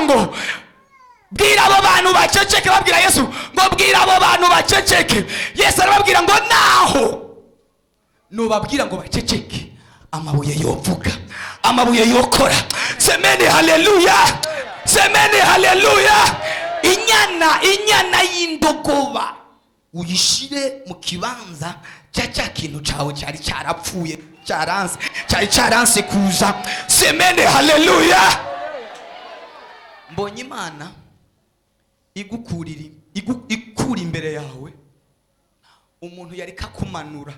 ngo bwira abo bantu baceceke, babwira Yesu ngo bwira abo bantu baceceke. Yesu arababwira ngo naho nubabwira ngo baceceke amabuye yovuga, amabuye yokora. Semeni haleluya, semeni haleluya. Inyana y'indogoba uyishire mu kibanza cya kintu cawe cyari cyarapfuye, cyari cyaranse kuza. Semeni haleluya. Mbonye Imana ikura imbere yawe umuntu yari kakumanura.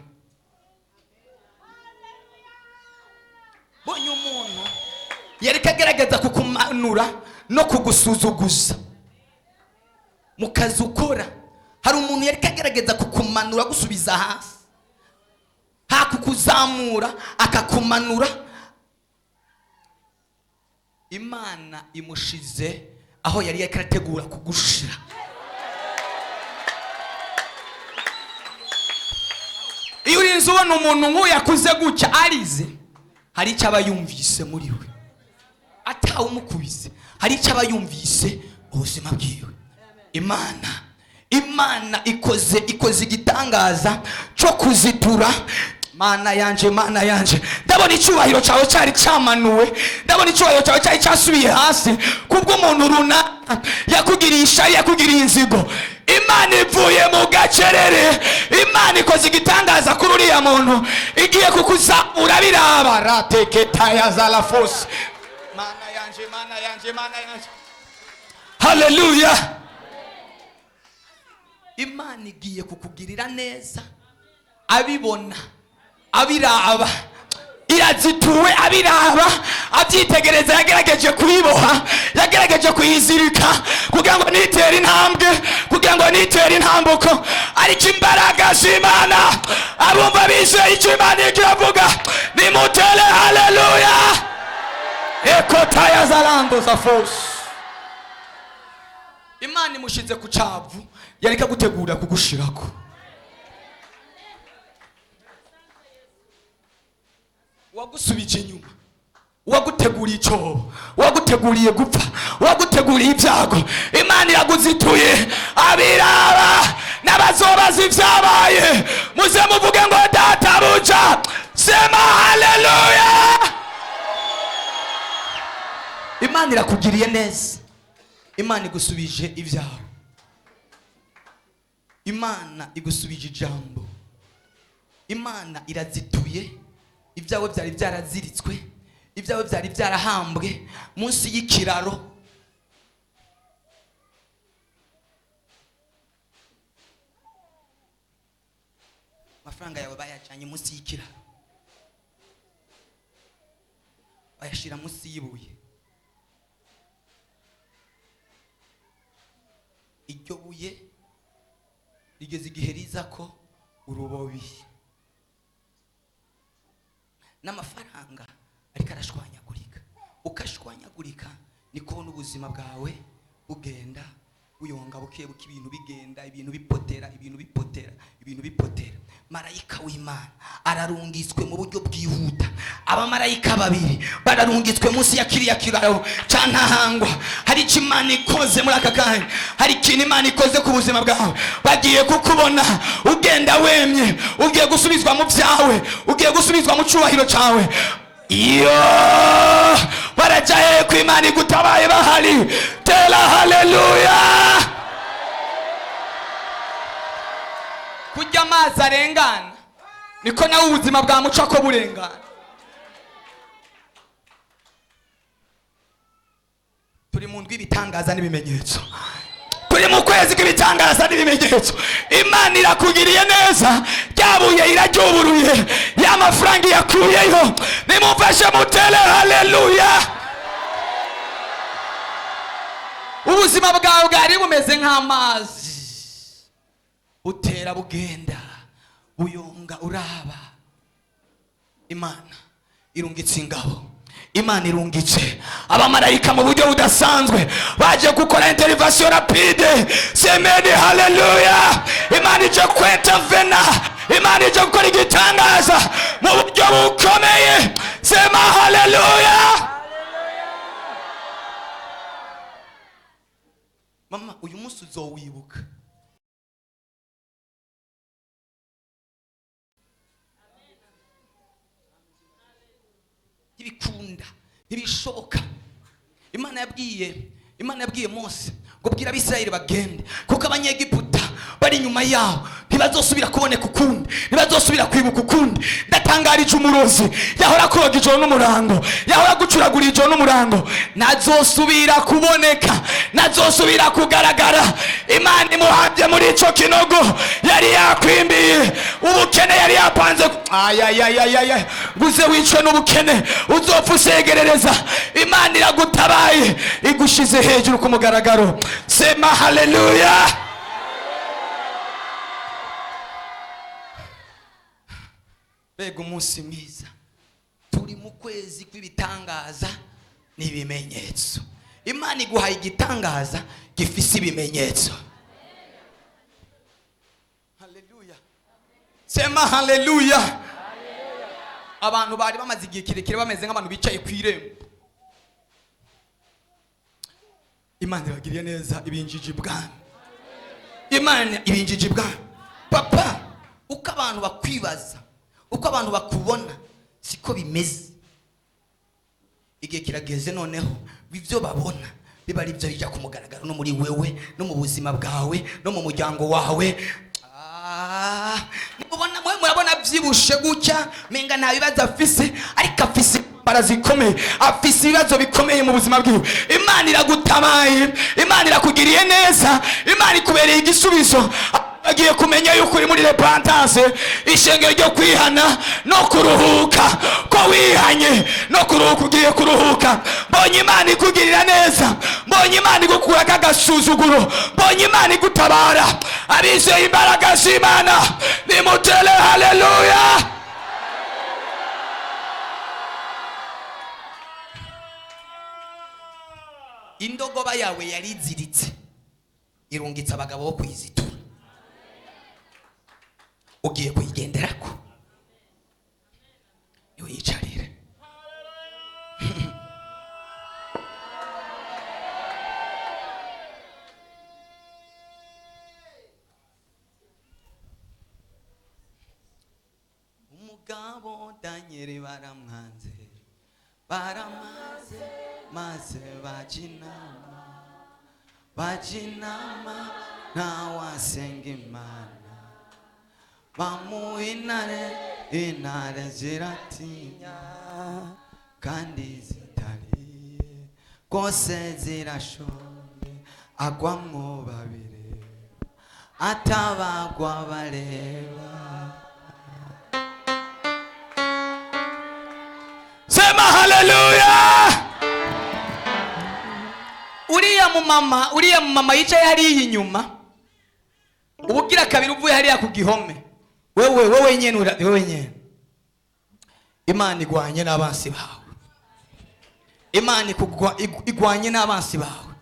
Mbonye umuntu yari kagerageza kukumanura no kugusuzuguza mu kazi ukora. Hari umuntu yari kagerageza kukumanura gusubiza hasi, hakukuzamura akakumanura. Imana imushize aho yari yakarategura kugushira. Iyo urinze ubona umuntu nk'uyu yakuze gutya arize, hari icyo aba yumvise muri we, atawumukubise hari icyo aba yumvise ubuzima bwiwe. Imana ikoze igitangaza cyo kuzitura. Mana yanje, Mana yanje, ndabona icyubahiro cyawe cyari cyamanuwe, ndabona icyubahiro cyawe cyari cyasubiye hasi kubwo umuntu runaka yakugiriye ishari, yakugiriye inzigo. Imana ivuye mu gacerere, Imana ikoze igitangaza kuri uriya muntu, igiye kukuzamura biraba. Rateketaya zalafos. Mana yanje, Mana yanje, Mana yanje, haleluya. Imana igiye kukugirira neza, abibona, abiraba, irazituwe, abiraba, abyitegereza. Yagerageje kuyiboha, yagerageje kuyizirika kugira ngo nitere intambwe, kugira ngo nitere intambuko, ariko imbaraga z'Imana, abumva bizeye icyo Imana iravuga, nimutere haleluya. Ekotaya zalando za force. Imana imushize ku cyavu yari kagutegura kugushirako. Wagusubije inyuma, waguteguriye icyobo, waguteguriye gupfa, waguteguriye ibyago. Imana iraguzituye, abiraba n'abazobaza ibyabaye muze muvuge ngo databuja. Sema haleluya. Imana irakugiriye neza, Imana igusubije ibyawe, Imana igusubije ijambo, Imana irazituye. Ibyawe byari byaraziritswe, ibyawe byari byarahambwe munsi y'ikiraro. Amafaranga yawe bayajyanye munsi y'ikiraro, bayashira munsi y'ibuye. Iryo buye rigeze igihe riza ko urubobi n'amafaranga ariko arashwanyagurika. Ukashwanyagurika niko n'ubuzima bwawe bugenda buyonga buke buke, ibintu bigenda, ibintu bipotera, ibintu bipotera, ibintu bipotera. Marayika w'Imana ararungitswe mu buryo bwihuta. Abamarayika babiri bararungitswe munsi ya kiriya kiraro cyantahangwa. Hari icyo Imana ikoze muri aka kanya, hari ikintu Imana ikoze ku buzima bwawe. Bagiye kukubona ugenda wemye, ugiye gusubizwa mu byawe, ugiye gusubizwa mu cyubahiro cyawe. Iyo barajaye ku Imana igutabaye bahari. Tera haleluya. Kujya amazi arengana niko nawe ubuzima bwa muco ko burengana. Turi mu ndwi ibitangaza n'ibimenyetso, turi mu kwezi k'ibitangaza n'ibimenyetso. Imana irakugiriye neza, ryabuye iraryuburuye, y'amafaranga yakuyeho. Nimumfashe mutere haleluya. Ubuzima bwawe bwari bumeze nk'amazi, utera bugenda buyonga uraba. Imana irungitse ingabo, Imana irungitse abamarayika mu buryo budasanzwe, baje gukora intervention rapide. Semeni haleluya. Imana ije kwentavena, Imana ije gukora igitangaza mu buryo bukomeye. Sema haleluya. mama uyu munsi uzowibuka. Ntibikunda, ntibishoboka. Imana yabwiye Mose ngo bwira Abisirayeli bagende, kuko abanyegiputa bari inyuma yaho ntibazosubira kuboneka ukundi, ntibazosubira kwibuka ukundi. Ndatangarije umurozi yahora kuroga ijoro n'umurango, yahora gucuragura ijoro n'umurango, ntazosubira kuboneka, ntazosubira kugaragara. Imana imuhambye muri ico kinogo yari yakwimbiye, ubukene yari yapanze. Ayayayayaya, guze wicwe n'ubukene, uzopfa usegerereza. Imana iragutabaye, igushize hejuru ku mugaragaro. Sema haleluya. Bega umunsi mwiza, turi mu kwezi kw'ibitangaza n'ibimenyetso. Imana iguhaye igitangaza gifise ibimenyetso. Haleluya. Sema haleluya. Abantu bari bamaze igihe kirekire bameze nk'abantu bicaye ku irembo. Imana ibagiriye neza, ibinjiji bwami. Imana ibinjiji bwami. Papa, uko abantu bakwibaza, uko abantu bakubona, siko bimeze. Igihe kirageze noneho bivyo babona biba ari byo bijya ku mugaragaro, no muri wewe, no mu buzima bwawe, no mu muryango wawe. Nibona mwe murabona byibushe gutya, menga nta bibazo afise, ariko afise barazikomeye, afise ibibazo bikomeye mu buzima bwiwe. Imana iragutamaye, Imana irakugiriye neza, Imana ikubereye igisubizo. Agiye kumenya yuko uri muri repentance, ishengero ryo kwihana no kuruhuka, ko wihanye no kuruhuka, ugiye kuruhuka. Mbonye Imana ikugirira neza, mbonye Imana igukura kagasuzuguro, mbonye Imana igutabara. Abizeye imbaraga z'Imana nimutele haleluya. Indogoba yawe yari iziritse, irungitse abagabo bo kuyizitura. Ugiye kuyigenderako, niwe yicarire. Umugabo Danieli baramwanze, baramaze maze bajinama ntawasenga Imana. Bamuinare intare ziratinya, kandi zitariye kose zirashonje. Agwamwo babiri atabagwa bareba. Sema haleluya. Uriya mama yicaye hariya inyuma, ubugira kabiri uvuye hariya ku gihome. Wewe nyene Imana igwanye n'abansi bawe. Imana igwanye n'abansi bawe.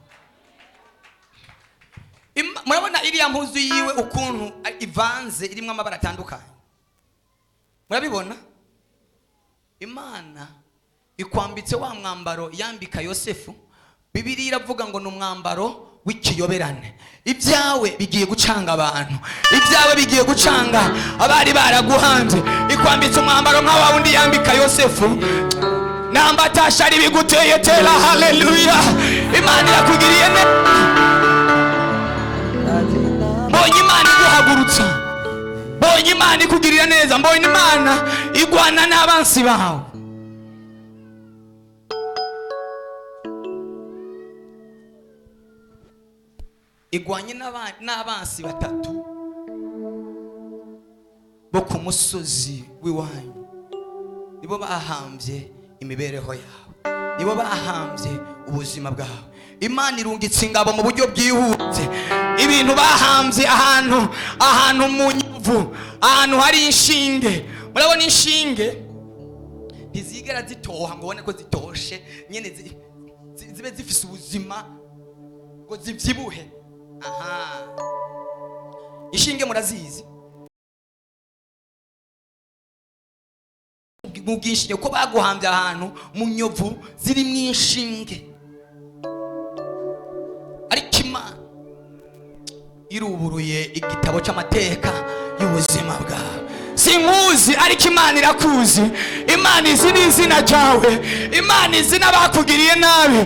Murabona iriya mpuzu yiwe ukuntu ivanze, irimo amabara atandukanye. Murabibona? Imana ikwambitse wa mwambaro yambika Yosefu. Bibiliya iravuga ngo n'umwambaro w'ikiyoberane. Ibyawe bigiye gucanga abantu, ibyawe bigiye gucanga abari baraguhanze. Ikwambitse umwambaro nka wa wundi yambika Yosefu. Namba tashari biguteye tera haleluya. Imana irakugiriye neza. Mbonye Imana iguhagurutsa, mbonye Imana ikugirira neza, mbonye Imana igwana n'abansi bawe. Igwanye n'abansi batatu bo ku musozi w'iwanyu. Nibo bahambye imibereho yawe, nibo bahambye ubuzima bwawe. Imana irungitse ingabo mu buryo bwihuse. Ibintu bahambye ahantu mu nyovu, ahantu hari inshinge. Murabona inshinge ntizigera zitoha ngo ubone ko zitoshe, nyene zibe zifise ubuzima ngo zivyibuhe. Aha, inshinge murazizi mu bwinshi, ko baguhambye ahantu mu nyovu ziri mu inshinge. Ariko iruburuye igitabo cy'amateka y'ubuzima bwawe. Sinkuzi ariko Imana irakuzi. Imana izi n'izina ryawe. Imana izi n'abakugiriye nabi.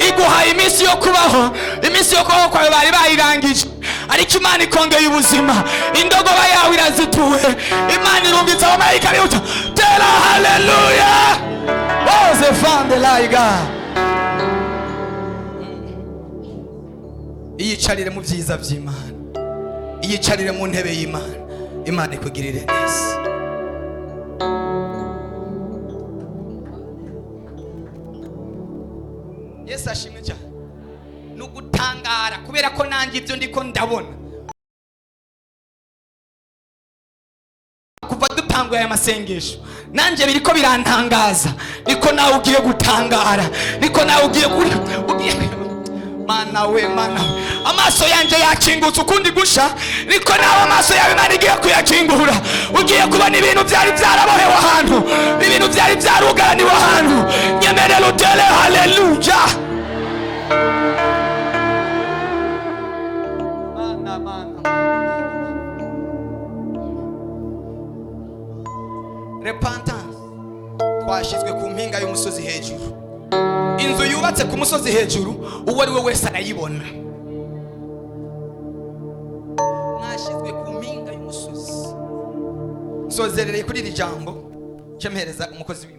Iguhaye iminsi yo kubaho. Iminsi yo kubaho kwawe bari bayirangije, ariko Imana ikongeye ubuzima. Indogoba yawe irazituwe. Imana irungitse abamarayika bihuta. Tera haleluya. Oh, the fund like God. Iyicarire mu byiza by'Imana. Iyicarire mu ntebe y'Imana. Imana ikugirire neza. Yesu ashimwe cyane. Nugutangara kubera ko nanjye ibyo ndiko ndabona kuva dutanguye aya masengesho, nanjye biriko birantangaza. Niko nawe ugiye gutangara, niko nawe ugiye Mana we, mana we, amaso yanjye yakingutse ukundi gusha, niko nawe amaso yawe Imana igiye kuyakingura. Ugiye kubona ibintu byari byarabohewe ahantu, ibintu byari byarugaraniwe ahantu. Nyemerera utere haleluya. Repentance. Twashyizwe ku mpinga y'umusozi hejuru. Inzu yubatse ku musozi hejuru, uwo ari we wese arayibona. Mwashyizwe ku mpinga y'umusozi. Nsozerereye kuri iri jambo cyemereza umukozi w'Imana.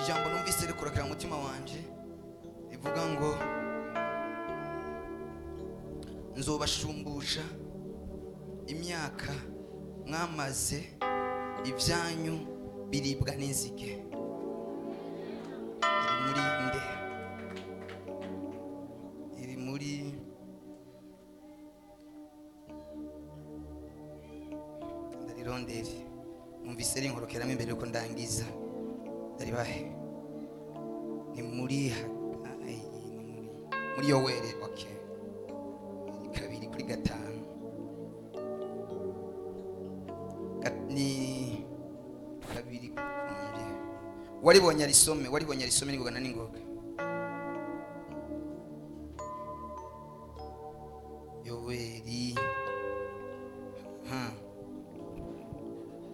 Ijambo numvise rikurakira umutima wanje rivuga ngo nzobashumbusha imyaka mwamaze, ibyanyu biribwa n'inzige. Iri muri nde? Iri muri ndarirondere. Numvise rinkorokeramo imbere yuko ndangiza. Daribahe ni muri Yoweri. Okay, kabiri kuri gatanu ni kabiri kumbye. Waribonye arisome n'ingoga n'ingoga.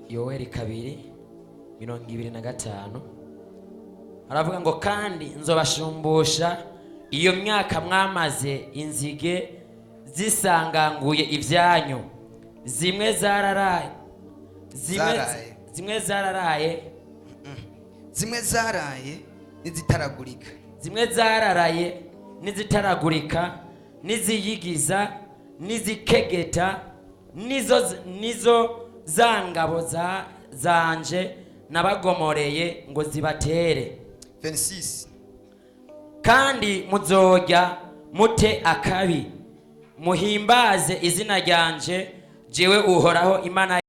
Yoweri kabiri 25 haravuga ngo kandi nzobashumbusha iyo myaka mwamaze, inzige zisanganguye ibyanyu. Zimwe zararaye, zimwe zararaye n'izitaragurika, zimwe zararaye n'izitaragurika, n'iziyigiza n'izikegeta, nizo zangabo zanje nabagomoreye ngo zibatere. 26 kandi muzojya mute akabi, muhimbaze izina ryanje, jewe Uhoraho Imana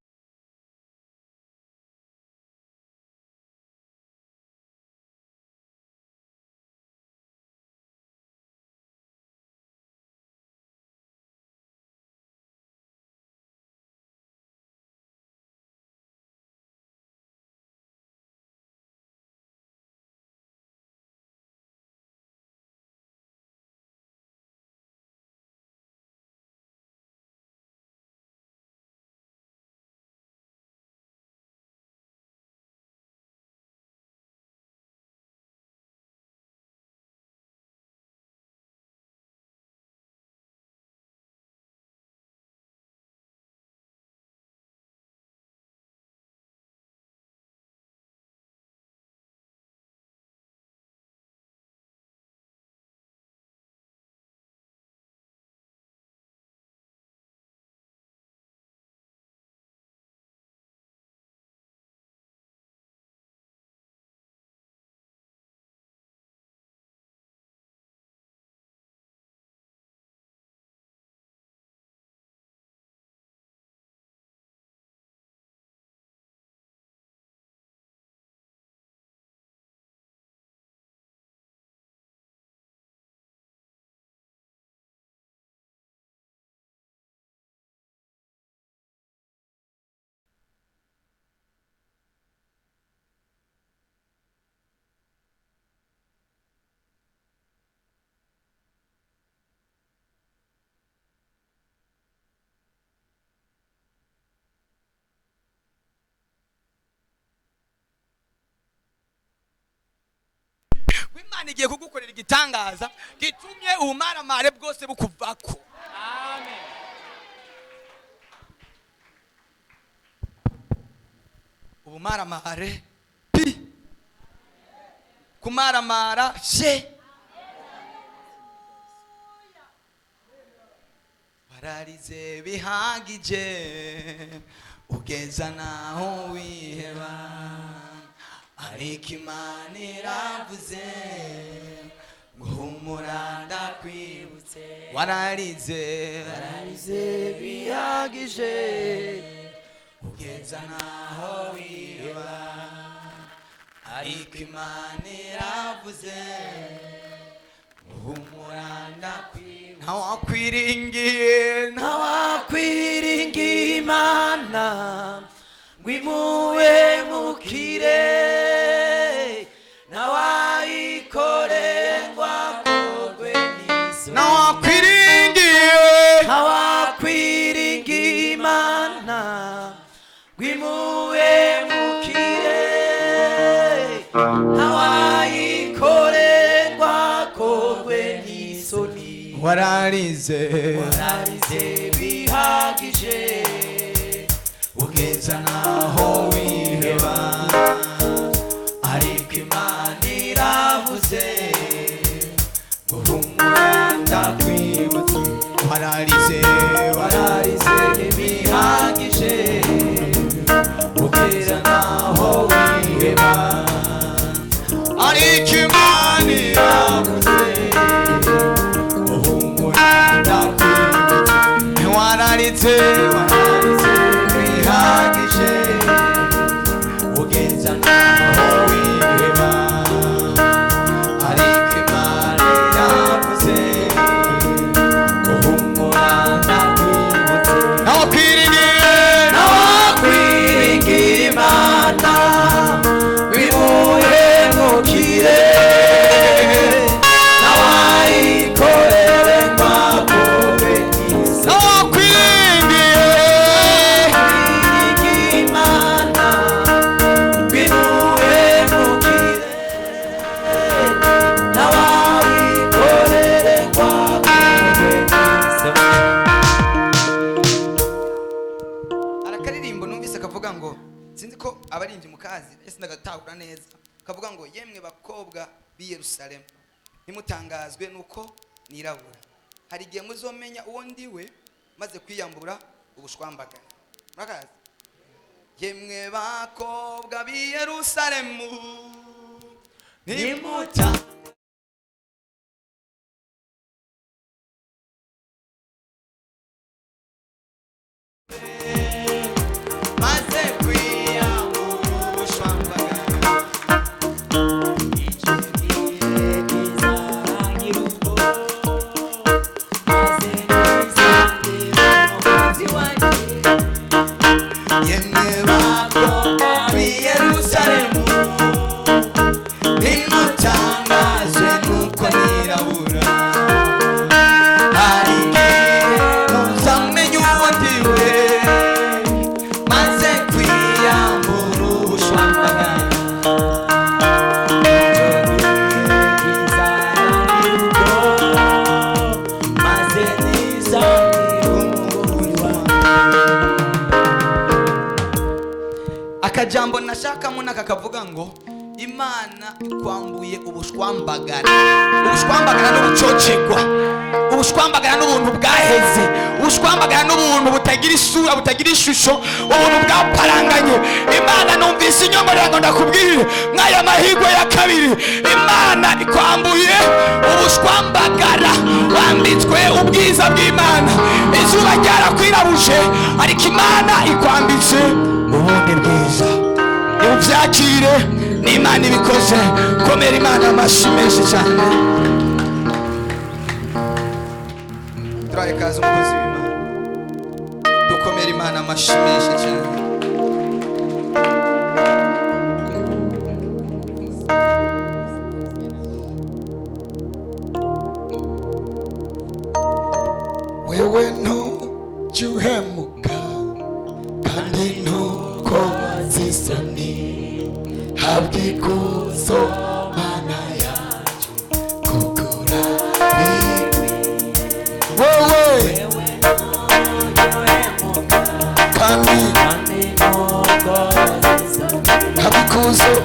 Imana igiye kugukorera igitangaza gitumye ubumaramare bwose bukuvako. Amen. Ubumaramare pi kumaramara she wararize bihagije ugeza naho wiheba ariko Imana iravuze guhumura ndakwibutse wararize bihagije ugeza naho wiheba ariko Imana iravuze guhumura ndakwibutse ntawakwiringiye Imana ngwimuwe mukire nawayikoreye ngwakorwe n'isoni ntawakwiringiye Imana ngwimuwe mukire nawayikoreye ngwakorwe n'isoni wararize bihagije ugeza naho wiheba ariko Imana iravuze guhumura ndakwibutse wararize bihagije ugeza naho wiheba ariko Imana iravuze guhumura ndakwibutse wararize bihagije ugeza naho wiheba ariko Imana iravuze guhumura ndakwibutse ntawakwiringiye Imana wimuye mukire nawayikorere ngwakorwe n'isoni sinzi ko abarinzi mukazi ese ndagatahura neza kavuga ngo yemwe bakobwa b'i Yerusalemu nimutangazwe nuko nirabura hari igihe muzomenya uwo ndiwe maze kwiyambura ubushwambagara murakazi yemwe bakobwa b'i Yerusalemu nimuta akajambo nashaka munaka kavuga ngo Imana ikwambuye ubushwambagara n'ubucocegwa ubushwambagara n'ubuntu bwaheze ubushwambagara n'ubuntu butagira isura butagira ishusho ubuntu bwaparanganye Imana numvise inyongorera ngo ndakubwire mwaya mahigwe ya kabiri Imana ikwambuye ubushwambagara wambitswe ubwiza bw'Imana izuba ryarakwirabuje ariko Imana ikwambitse ubundi bwiza ubyakire n'Imana ibikoze komera Imana amashyi menshi cyane turaye kaza umukozi w'Imana dukomera Imana amashyi menshi cyane wewe ntujuhemuka kandi ntukoza isoni habwa ikuzo Mana yacu abikuzo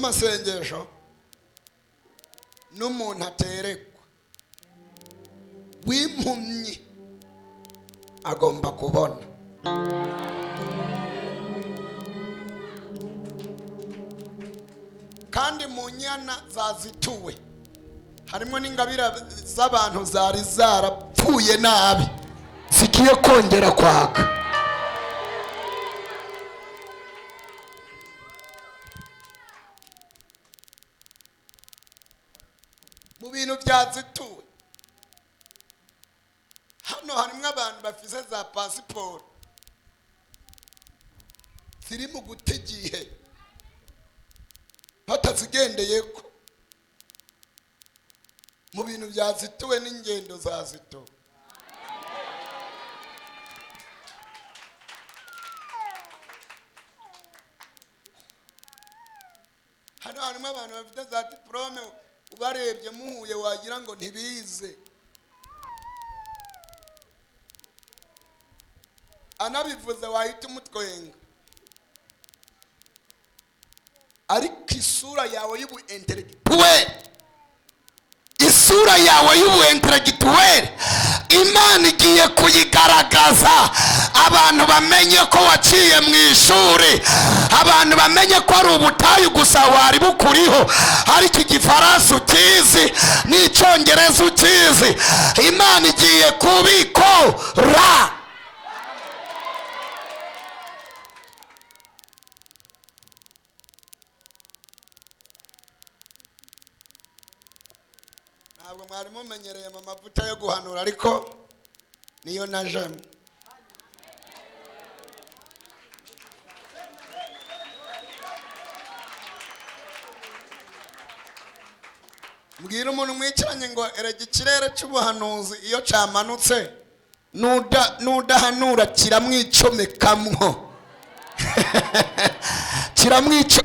y'amasengesho n'umuntu aterekwa w'impumyi agomba kubona. Kandi mu nyana zazituwe harimo n'ingabire z'abantu zari zarapfuye nabi zigiye kongera kwaka. Mu bintu byazituwe hano harimo abantu bafise za pasiporo ziri mu guta igihe batazigendeye ko. Mu bintu byazituwe n'ingendo zazituwe. Hano harimo abantu bafite za diplome ubarebye muhuye wagira ngo ntibize. Anabivuze wahita umutwenga. Ariko isura yawe y'ubu intellectuel, isura yawe y'ubu intellectuel Imana igiye kuyigaragaza. Abantu bamenye ko waciye mu ishuri, abantu bamenye ko ari ubutayu gusa wari bukuriho, ariko igifaransa ukizi n'icyongereza ukizi. Imana igiye kubikora. Ntabwo mwari mumenyereye mu mavuta yo guhanura, ariko niyo najemo. Mbwira umuntu mwicaranye ngo erega ikirere cy'ubuhanuzi iyo cyamanutse nudahanura kiramwicomekamwo. Kiramwico